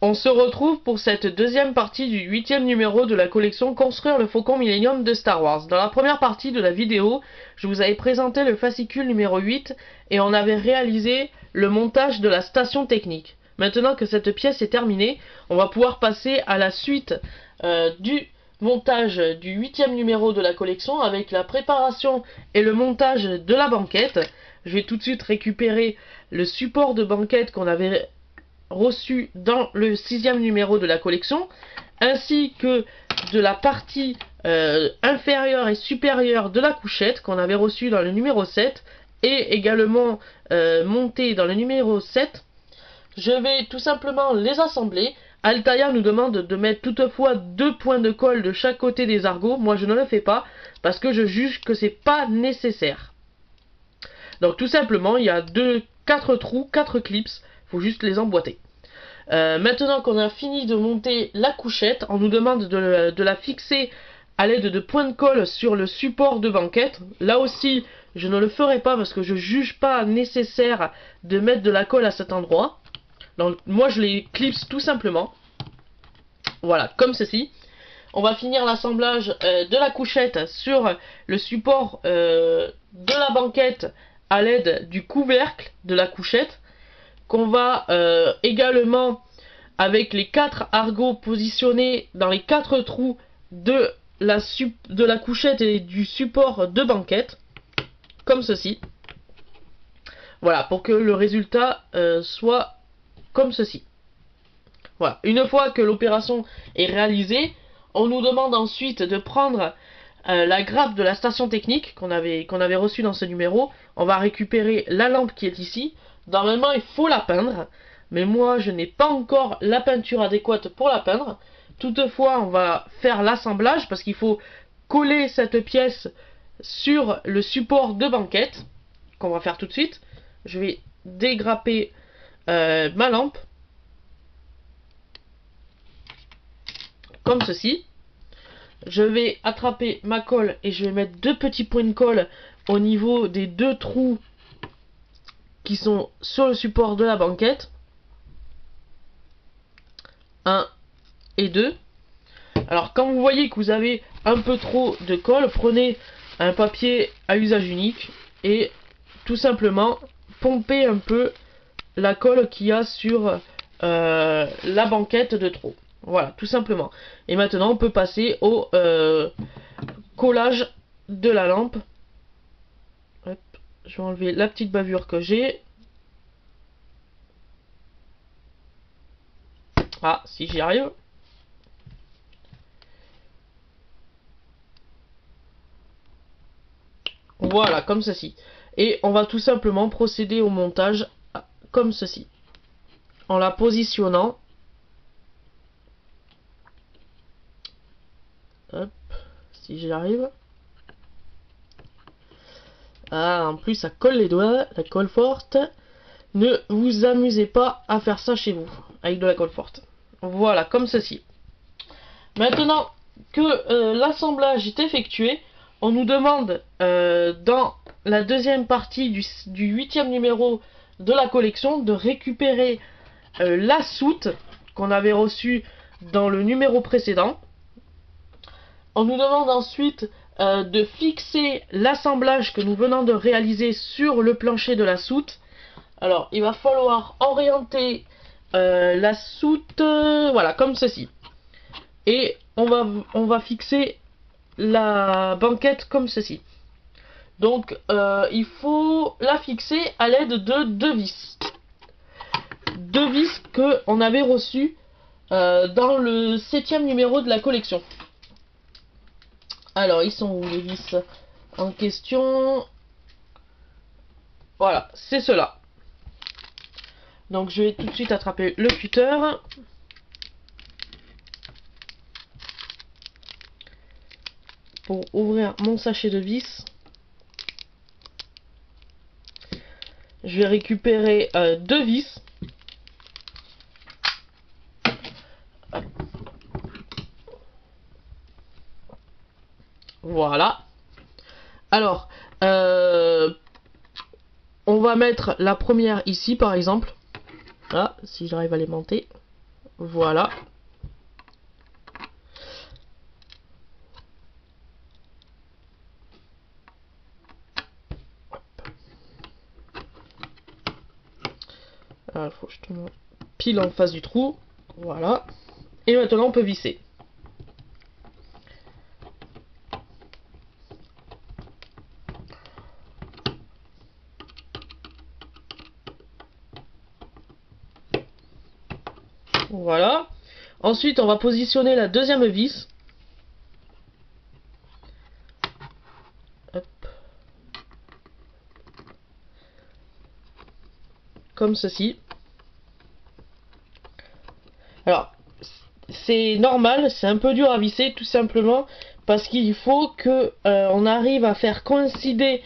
On se retrouve pour cette deuxième partie du 8e numéro de la collection Construire le Faucon Millennium de Star Wars. Dans la première partie de la vidéo, je vous avais présenté le fascicule numéro 8 et on avait réalisé le montage de la station technique. Maintenant que cette pièce est terminée, on va pouvoir passer à la suite du montage du 8e numéro de la collection avec la préparation et le montage de la banquette. Je vais tout de suite récupérer le support de banquette qu'on avait reçu dans le 6e numéro de la collection, ainsi que de la partie inférieure et supérieure de la couchette qu'on avait reçue dans le numéro 7 et également montée dans le numéro 7. Je vais tout simplement les assembler. Altaïa nous demande de mettre toutefois 2 points de colle de chaque côté des argots. Moi je ne le fais pas parce que je juge que c'est pas nécessaire. Donc tout simplement il y a 4 trous, 4 clips. Faut juste les emboîter. Maintenant qu'on a fini de monter la couchette, on nous demande de la fixer à l'aide de points de colle sur le support de banquette. Là aussi, je ne le ferai pas parce que je juge pas nécessaire de mettre de la colle à cet endroit. Donc moi je les clipse tout simplement. Voilà, comme ceci. On va finir l'assemblage de la couchette sur le support de la banquette à l'aide du couvercle de la couchette, qu'on va également, avec les 4 argots positionnés dans les 4 trous de la couchette et du support de banquette, comme ceci. Voilà, pour que le résultat soit comme ceci. Voilà, une fois que l'opération est réalisée, on nous demande ensuite de prendre la grappe de la station technique qu'on avait reçue dans ce numéro. On va récupérer la lampe qui est ici. Normalement, il faut la peindre, mais moi, je n'ai pas encore la peinture adéquate pour la peindre. Toutefois, on va faire l'assemblage parce qu'il faut coller cette pièce sur le support de banquette, qu'on va faire tout de suite. Je vais dégrapper ma lampe, comme ceci. Je vais attraper ma colle et je vais mettre 2 petits points de colle au niveau des 2 trous qui sont sur le support de la banquette. 1 et 2. Alors quand vous voyez que vous avez un peu trop de colle, prenez un papier à usage unique et tout simplement pompez un peu la colle qu'il y a sur la banquette de trop. Voilà, tout simplement. Et maintenant on peut passer au collage de la lampe. Hop, je vais enlever la petite bavure que j'ai. Ah, si j'y arrive. Voilà, comme ceci. Et on va tout simplement procéder au montage comme ceci. En la positionnant. Hop, si j'y arrive. Ah, en plus ça colle les doigts, la colle forte. Ne vous amusez pas à faire ça chez vous, avec de la colle forte. Voilà, comme ceci. Maintenant que l'assemblage est effectué, on nous demande dans la deuxième partie du 8e numéro de la collection de récupérer la soute qu'on avait reçue dans le numéro précédent. On nous demande ensuite de fixer l'assemblage que nous venons de réaliser sur le plancher de la soute. Alors il va falloir orienter la soute voilà, comme ceci. Et on va fixer la banquette comme ceci. Donc il faut la fixer à l'aide de 2 vis. 2 vis qu'on avait reçues dans le 7e numéro de la collection. Alors ils sont où les vis en question? Voilà, c'est cela. Donc je vais tout de suite attraper le cutter. Pour ouvrir mon sachet de vis. Je vais récupérer 2 vis. Voilà. Alors, on va mettre la première ici par exemple. Là, si j'arrive à l'aimanter. Voilà. Il faut que je te mette pile en face du trou. Voilà. Et maintenant on peut visser. Voilà. Ensuite on va positionner la deuxième vis. Hop. Comme ceci. Alors, c'est normal, c'est un peu dur à visser tout simplement parce qu'il faut que on arrive à faire coïncider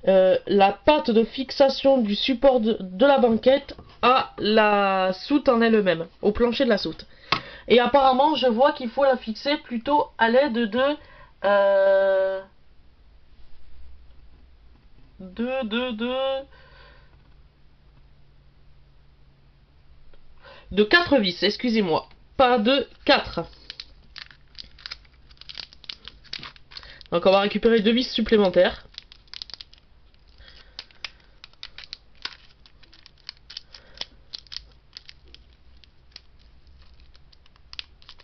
la patte de fixation du support de la banquette à la soute en elle-même, au plancher de la soute. Et apparemment, je vois qu'il faut la fixer plutôt à l'aide de 4 vis, excusez-moi, pas de 4. Donc on va récupérer 2 vis supplémentaires.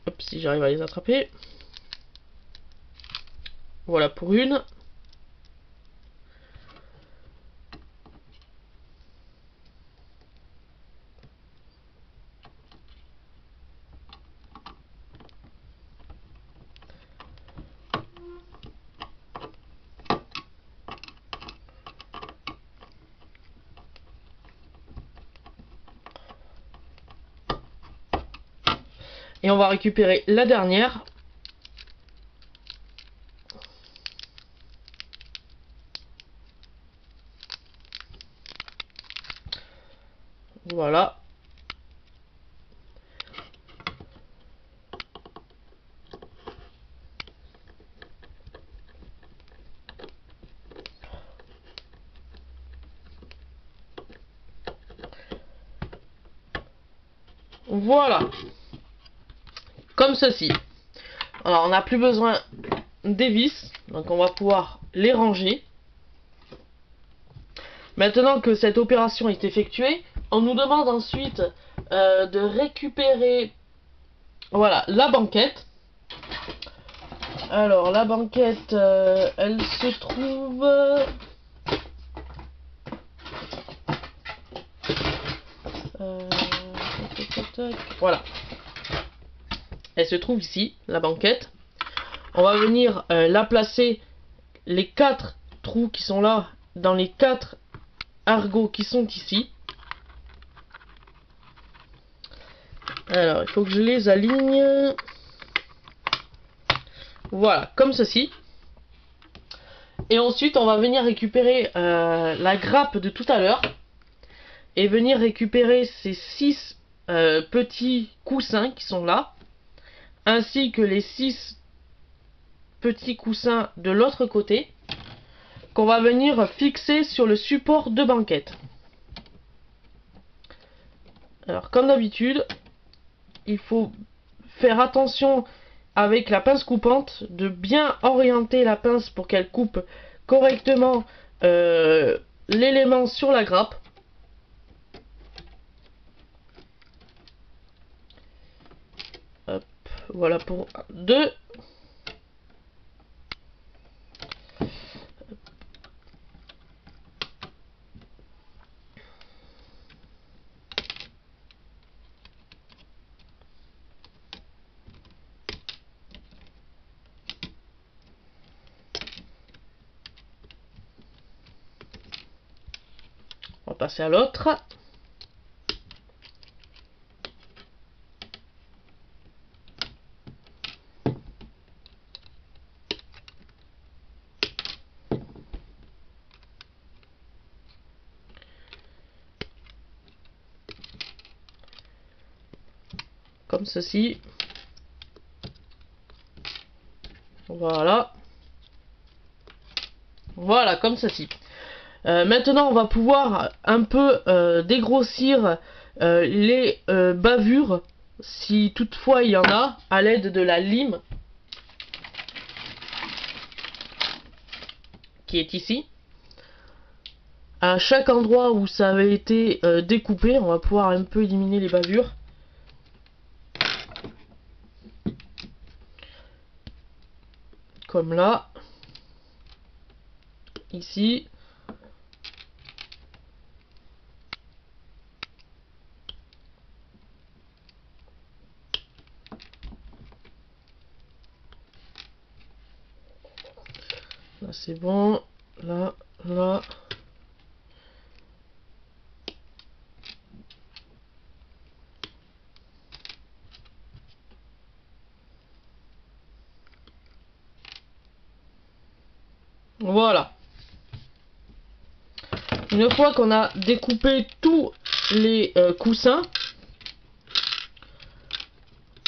Hop, si j'arrive à les attraper. Voilà pour une. Et on va récupérer la dernière. Voilà. Voilà. Comme ceci. Alors on n'a plus besoin des vis. Donc on va pouvoir les ranger. Maintenant que cette opération est effectuée, on nous demande ensuite de récupérer voilà, la banquette. Alors la banquette, elle se trouve... Voilà. Elle se trouve ici, la banquette. On va venir la placer, les 4 trous qui sont là, dans les 4 argots qui sont ici. Alors, il faut que je les aligne. Voilà, comme ceci. Et ensuite, on va venir récupérer la grappe de tout à l'heure. Et venir récupérer ces 6 petits coussins qui sont là. Ainsi que les 6 petits coussins de l'autre côté. Qu'on va venir fixer sur le support de banquette. Alors, comme d'habitude, il faut faire attention avec la pince coupante de bien orienter la pince pour qu'elle coupe correctement l'élément sur la grappe. Hop, voilà pour 2. On va passer à l'autre. Comme ceci. Voilà. Voilà, comme ceci. Maintenant, on va pouvoir un peu dégrossir les bavures si toutefois il y en a, à l'aide de la lime qui est ici. À chaque endroit où ça avait été découpé, on va pouvoir un peu éliminer les bavures. Comme là. Ici. Là c'est bon. Là, là. Voilà. Une fois qu'on a découpé tous les coussins,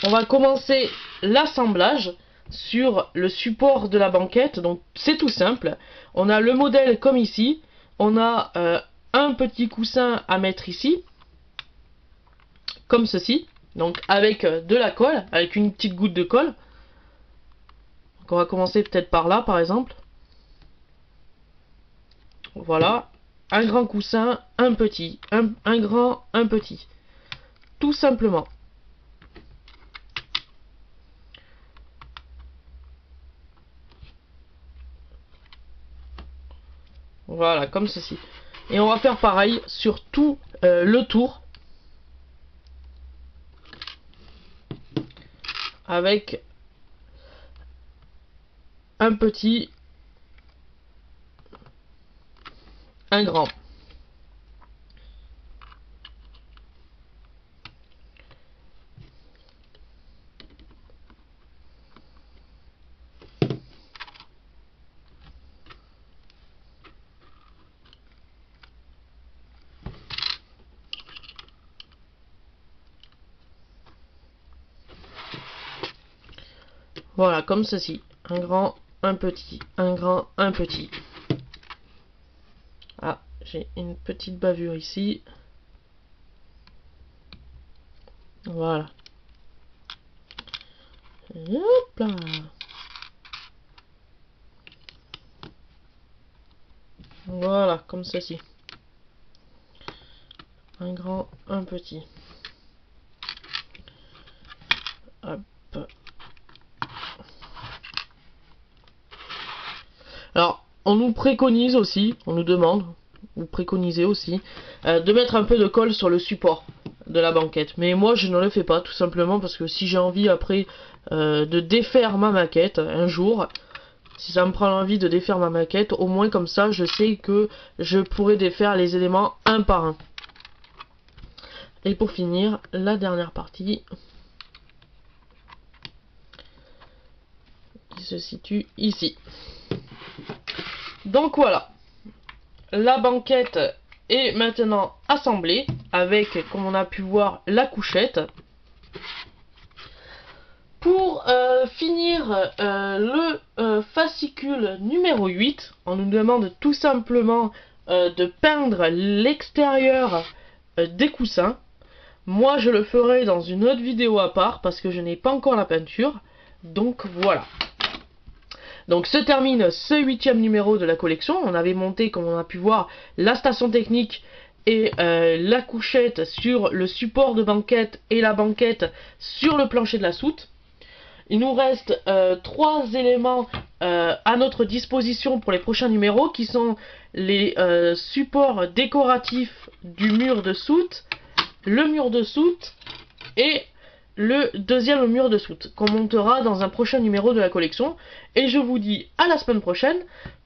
on va commencer l'assemblage sur le support de la banquette. Donc c'est tout simple. On a le modèle comme ici. On a un petit coussin à mettre ici, comme ceci. Donc avec de la colle, avec une petite goutte de colle. Donc on va commencer peut-être par là par exemple. Voilà. Un grand coussin, un petit, un grand, un petit. Tout simplement. Voilà, comme ceci. Et on va faire pareil sur tout le tour. Avec un petit, un grand. Voilà, comme ceci. Un grand, un petit, un grand, un petit. Ah, j'ai une petite bavure ici. Voilà. Hop là. Voilà, comme ceci. Un grand, un petit. Hop. Alors, on nous préconise aussi, on nous demande, ou préconisez aussi, de mettre un peu de colle sur le support de la banquette. Mais moi, je ne le fais pas, tout simplement parce que si j'ai envie après de défaire ma maquette un jour, si ça me prend l'envie de défaire ma maquette, au moins comme ça, je sais que je pourrai défaire les éléments un par un. Et pour finir, la dernière partie qui se situe ici. Donc voilà, la banquette est maintenant assemblée avec, comme on a pu voir, la couchette. Pour finir le fascicule numéro 8, on nous demande tout simplement de peindre l'extérieur des coussins. Moi je le ferai dans une autre vidéo à part parce que je n'ai pas encore la peinture. Donc voilà. Donc se termine ce 8e numéro de la collection. On avait monté, comme on a pu voir, la station technique et la couchette sur le support de banquette et la banquette sur le plancher de la soute. Il nous reste 3 éléments à notre disposition pour les prochains numéros qui sont les supports décoratifs du mur de soute, le mur de soute et le deuxième mur de soute qu'on montera dans un prochain numéro de la collection. Et je vous dis à la semaine prochaine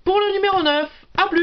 pour le numéro 9. A plus!